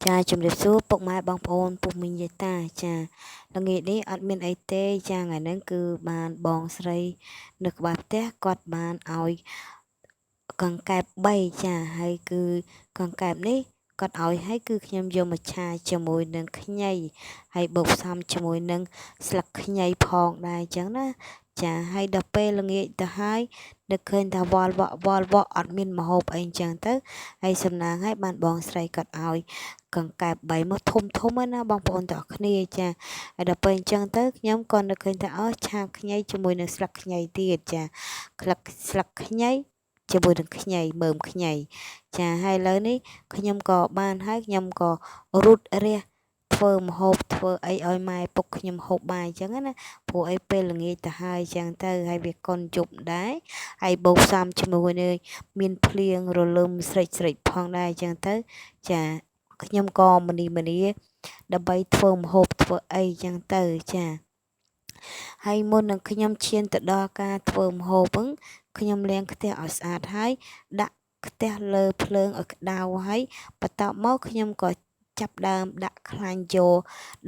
Chaជំរាបសួរពុកម៉ែបងប្អូនពុកមីងយាយតាចាល្ងាចនេះអត់មានអីទេចាថ្ងៃហ្នឹងគឺបានបងស្រីនៅក្បែរផ្ទះគាត់បានឲ្យកង្កែប3ចាហើយគឺកង្កែបនេះគាត់ឲ្យហើយគឺខ្ញុំយកមកឆាជាមួយនឹងខ្ញីហើយបូកផ្សំជាមួយនឹងស្លឹកខ្ញីផងដែរអញ្ចឹងណាចាហើយដល់ពេលល្ងាចទៅហើយនឹកឃើញថាវល់វក់អត់មានម្ហូបអីអញ្ចឹងទៅហើយសំណាងហើយបានបងស្រីគាត់ឲ្យកង្កែប3មកធំហើយណាបងប្អូនទាំងអស់គ្នាចាហើយដល់ពេលអញ្ចឹងទៅខ្ញុំក៏នឹកឃើញថាឆាខ្ញីជាមួយនឹងស្លឹកខ្ញីទៀតចាស្លឹកខ្ញីជាមួយនឹងខ្ញីមើមខ្ញីចាហើយឥឡូវនេះខ្ញុំក៏បានហើយខ្ញុំក៏រូតរះធ្វើម្ហូបធ្វើអីឲ្យម៉ែពុកខ្ញុំហូបបាយអញ្ចឹងណាព្រោះអីពេលល្ងាចទៅហើយអញ្ចឹងទៅហើយវាកុនជប់ដែរហើយបូកផ្សំជាមួយនឹងមានភ្លៀងរលឹមស្រិចផងដែរអញ្ចឹងទៅចាខ្ញុំក៏មនីដើម្បីធ្វើម្ហូបធ្វើអីអញ្ចឹងទៅចាហើយមុននឹងខ្ញុំឈានទៅដល់ការធ្វើម្ហូបហ្នឹងខ្ញុំលាងខ្ទះឲ្យស្អាតហើយដាក់ខ្ទះលើភ្លើងឲ្យក្តៅហើយបន្ទាប់មកខ្ញុំក៏ចាប់ដើមដាក់ខ្លាញ់យក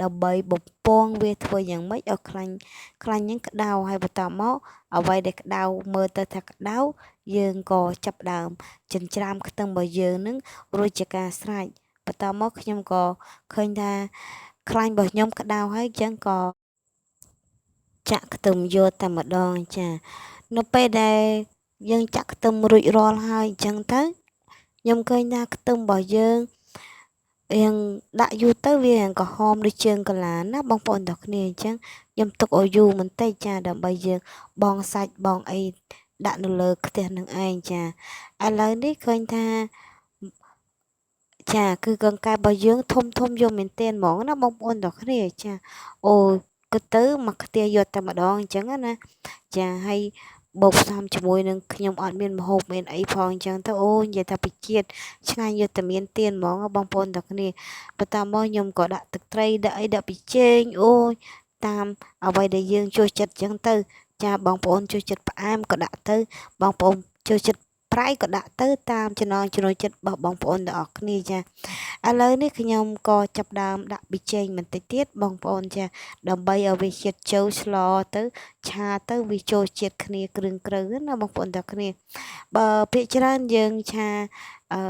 ដើម្បីបំពងវាធ្វើយ៉ាងម៉េចឲ្យខ្លាញ់ហ្នឹងក្តៅហើយបន្ទាប់មកអ្វីដែលក្តៅមើលទៅថាក្តៅយើងក៏ចាប់ដើមចិញ្ច្រាំខ្ទឹមរបស់យើងនឹងរួចជាការស្រេចបន្ទាប់មកខ្ញុំក៏ឃើញថាខ្លាញ់របស់ខ្ញុំក្តៅហើយអញ្ចឹងក៏ចាក់ខ្ទឹមយកតែម្ដងចានៅពេលដែលយើងចាក់ខ្ទឹមរួចរាល់ហើយអញ្ចឹងទៅខ្ញុំឃើញថាខ្ទឹមរបស់យើងរៀងដាក់យូរទៅវារៀងក្រហមដូចជើងកាឡាណាបងប្អូនទាំងគ្នាអញ្ចឹងខ្ញុំទុកឲ្យយូរបន្តិចចាដើម្បីយើងបងសាច់បងអីដាក់នៅលើខ្ទះនឹងឯងចាឥឡូវនេះឃើញថាចាគឺកង្កែបរបស់យើងធំយកមែនទែនហ្មងណាបងប្អូនទាំងគ្នាចាអូគិតទៅមកខ្ទះយកតែម្ដងអញ្ចឹងណាចាហើយបូកផ្សំជាមួយនឹងខ្ញុំអត់មានម្ហូបមានអីផងអញ្ចឹងទៅអូនិយាយថាពិជាតិឆ្ងាញ់យកតែមានទៀនហ្មងបងប្អូនទាំងគ្នាបន្ទាប់មកខ្ញុំក៏ដាក់ទឹកត្រីដាក់អីដាក់ប៊ីចេងអូយតាមអ្វីដែលយើងចូលចិត្តអញ្ចឹងទៅចាបងប្អូនចូលចិត្តផ្អែមក៏ដាក់ទៅបងប្អូនចូលចិត្តប្រៃក៏ដាក់ទៅតាមចំណង់ចំណូលចិត្តរបស់បងប្អូនទាំងអស់គ្នាចាឥឡូវនេះខ្ញុំក៏ចាប់ដើមដាក់ប៊ីចេងបន្តិចទៀតបងប្អូនចាដើម្បីឲ្យវាជាតិចូលស្លទៅឆាទៅវាចូលជាតិគ្នាគ្រឿងក្រៅណាបងប្អូនទាំងគ្នាបើភាគច្រើនយើងឆាអឺ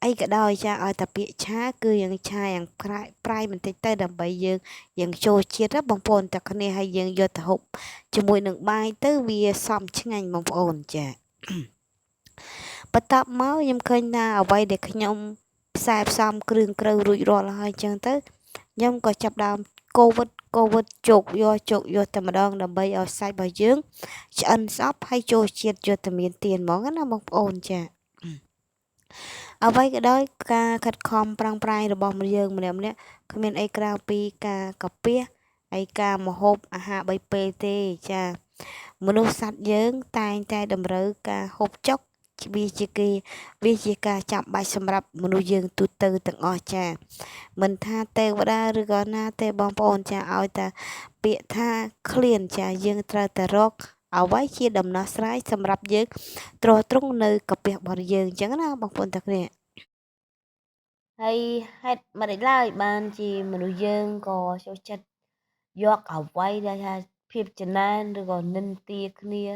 អីក៏ដោយចាឲ្យតែពាក្យឆាគឺយើងឆាយ៉ាងប្រៃបន្តិចទៅដើម្បីយើងចូលជាតិណាបងប្អូនទាំងគ្នាហើយយើងយកទៅហូបជាមួយនឹងបាយទៅវាសមឆ្ងាញ់បងប្អូនចាបន្ទាប់មកខ្ញុំឃើញថាអ្វីដែលខ្ញុំផ្សំគ្រឿងក្រៅរួចរាល់ហើយអញ្ចឹងទៅខ្ញុំក៏ចាប់ដើមកូរវិតជោគយកតែម្ដងដើម្បីឲ្យសាច់របស់យើងឆ្អិនសព្វហើយចូលជាតិយកតែមានទៀនហ្មងណាបងប្អូនចាអ្វីក៏ដោយការខិតខំប្រឹងប្រែងរបស់យើងម្នាក់គ្មានអីក្រៅពីការកាពះហើយការមហូបអាហារ3ពេលទេចាមនុស្សសត្វយើងតែងតែតម្រូវការហូបចុកវាជាការចាំបាច់សម្រាប់មនុស្សយើងទូទៅទាំងអស់ចាមិនថាទេវតាឬក៏ណាទេបងប្អូនចាឲ្យតែពាក្យថាឃ្លានចាយើងត្រូវតែរកអ្វីជាដំណោះស្រាយសម្រាប់យើងទ្រទ្រង់នៅកាពះរបស់យើងអញ្ចឹងណាបងប្អូនទាំងគ្នាហើយហេតុមិនឡើយបានជាមនុស្សយើងក៏ចូលចិត្តយកអ្វីដែលថាភាពចំណែនឬក៏និន្ទាគ្នា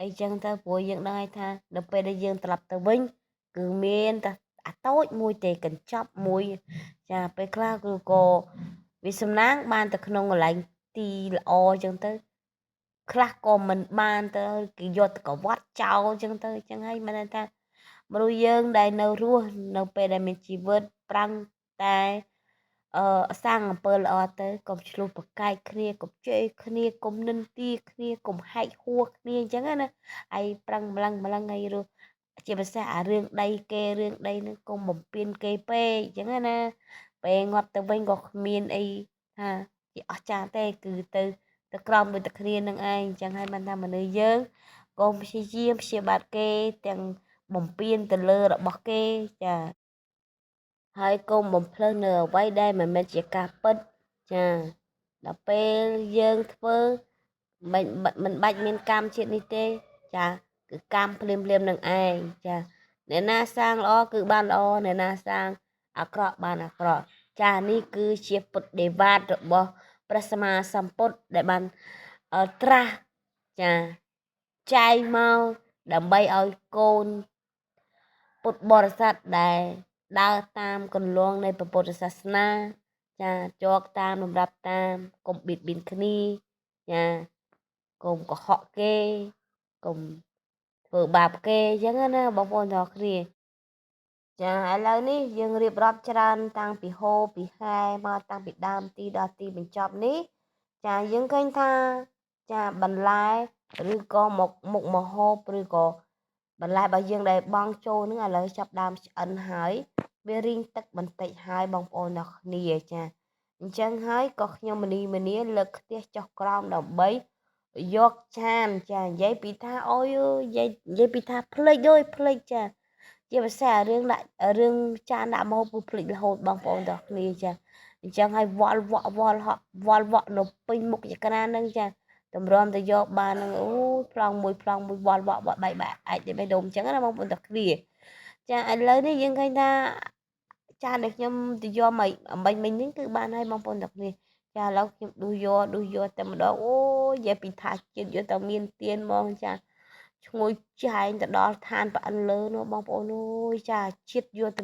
អីចឹងទៅព្រោះយើងដឹងហើយថាដល់ពេលដែលយើងត្រឡប់ទៅវិញគឺមានតែអាតូចមួយទេកញ្ចប់មួយចាពេលខ្លះគឺក៏វាសំណាងបានតែក្នុងកន្លែងទីល្អចឹងទៅខ្លះក៏មិនបានទៅគេយកទៅកវត្តចោលចឹងទៅចឹងហើយមិនដឹងថាមនុស្សយើងដែលនៅរស់នៅពេលដែលមានជីវិតប្រាំងតែសាងអំពើល្អទៅកុំឆ្លោះប្រកែកគ្នាកុំជេរគ្នាកុំនិន្ទាគ្នាកុំហែកហួរគ្នាអញ្ចឹងណាហើយប្រឹងម្លឹងហើយរស់ជាពិសេសអារឿងដីគេរឿងដីនឹងកុំបំពេញគេពេកអញ្ចឹងណាពេលងាប់ទៅវិញក៏គ្មានអីថាជាអស្ចារ្យទេគឺទៅក្រោមដូចតែគ្នានឹងឯងអញ្ចឹងហើយបានថាមនុស្សយើងកុំព្យាយាមព្យាបាទគេទាំងបំពេញទៅលើរបស់គេចាហើយកុំបំភ្លើសនៅអ្វីដែលមិនមែនជាការពិតចាដល់ពេលយើងធ្វើមិនបាច់មានកម្មជាតិនេះទេចាគឺកម្មភ្លាមនឹងឯងចាអ្នកណាសាងល្អគឺបានល្អអ្នកណាសាង អាក្រក់បានអាក្រក់ចានេះគឺជាពុទ្ធដេវ៉ាតរបស់ព្រះសម្មាសម្ពុទ្ធដែលបានត្រាស់ចាចែងមកដើម្បីឲ្យកូនពុទ្ធបរិស័ទដែលដើរតាមគន្លងនៃពុទ្ធសាសនាចាជាប់តាមលំដាប់តាមកុំបៀតបៀនគ្នាចាកុំកុហកគេកុំធ្វើបាបគេអញ្ចឹងណាបងប្អូនទាំងអស់គ្នាចាឥឡូវនេះយើងរៀបរាប់ច្រើនតាំងពីហូពីហែមកតាំងពីដើមទីដល់ទីបញ្ចប់នេះចាយើងឃើញថាចាបន្លែឬក៏មុខម្ហូបឬក៏បន្លែរបស់យើងដែលបងចូលនឹងឥឡូវចាប់ដើមឆ្អិនហើយវារីងទឹកបន្តិចហើយបងប្អូនទាំងគ្នាចាអញ្ចឹងហើយក៏ខ្ញុំមនីលើកខ្ទះចុះក្រោមដើម្បីយកចានចានិយាយពីថាអូយនិយាយពីថាភ្លេចចាជាភាសារឿងចានដាក់មកពុះភ្លេចរហូតបងប្អូនទាំងគ្នាចាអញ្ចឹងហើយវល់វក់នៅពេញមុខចក្រានហ្នឹងចាតម្រាំទៅយកបានហ្នឹងអូប្លង់មួយវល់បែកអាចទៅបេះដូងអញ្ចឹងណាបងប្អូនទាំងគ្នាចាឥឡូវនេះយើងឃើញថាចានដែលខ្ញុំទៅយកមកអំបញ្ញមិញនេះគឺបានហើយបងប្អូនទាំងគ្នាចាឥឡូវខ្ញុំដួសយកតែម្ដងអូយនិយាយពីថាជាតិយកតែមានទៀនហ្មងចាឈ្ងុយចែងទៅដល់ឋានប្រអិនលើនោះបងប្អូនអើយចាជាតិយកទៅ